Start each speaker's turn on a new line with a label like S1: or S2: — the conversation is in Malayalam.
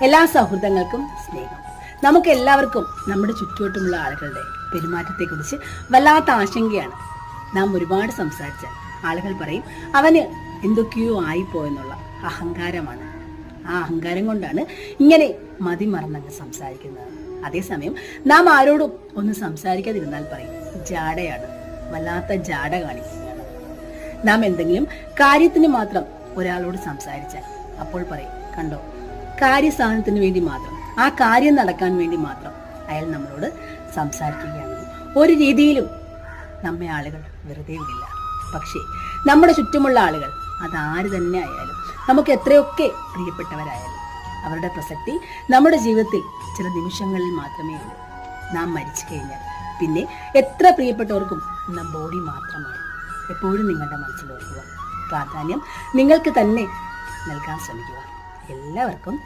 S1: എല്ലാ സൗഹൃദങ്ങൾക്കും സ്നേഹം. നമുക്ക് എല്ലാവർക്കും നമ്മുടെ ചുറ്റുവട്ടമുള്ള ആളുകളുടെ പെരുമാറ്റത്തെക്കുറിച്ച് വല്ലാത്ത ആശങ്കയാണ്. നാം ഒരുപാട് സംസാരിച്ചാൽ ആളുകൾ പറയും അവന് എന്തൊക്കെയോ ആയിപ്പോയെന്നുള്ള അഹങ്കാരമാണ്. ആ അഹങ്കാരം കൊണ്ടാണ് ഇങ്ങനെ മതിമറന്നങ്ങ് സംസാരിക്കുന്നത്. അതേസമയം നാം ആരോടും ഒന്ന് സംസാരിക്കാതിരുന്നാൽ പറയും ജാടയാണ്, വല്ലാത്ത ജാട കാണിക്കുകയാണ്. നാം എന്തെങ്കിലും കാര്യത്തിന് മാത്രം ഒരാളോട് സംസാരിച്ചാൽ അപ്പോൾ പറയും കണ്ടോ, കാര്യസാധനത്തിന് വേണ്ടി മാത്രം, ആ കാര്യം നടക്കാൻ വേണ്ടി മാത്രം അയാൾ നമ്മളോട് സംസാരിക്കുകയാണ്. ഒരു രീതിയിലും നമ്മെ ആളുകൾ വെറുതെ വിടില്ല. പക്ഷേ നമ്മുടെ ചുറ്റുമുള്ള ആളുകൾ അതാര് തന്നെ ആയാലും, നമുക്ക് എത്രയൊക്കെ പ്രിയപ്പെട്ടവരായാലും, അവരുടെ പ്രസക്തി നമ്മുടെ ജീവിതത്തിൽ ചില നിമിഷങ്ങളിൽ മാത്രമേ ഉള്ളൂ. നാം മരിച്ചു കഴിഞ്ഞാൽ പിന്നെ എത്ര പ്രിയപ്പെട്ടവർക്കും നാം ബോഡി മാത്രമാണ്. എപ്പോഴും നിങ്ങളുടെ മനസ്സിൽ ഓർക്കുക, പ്രാധാന്യം നിങ്ങൾക്ക് തന്നെ നൽകാൻ ശ്രമിക്കുക. എല്ലാവർക്കും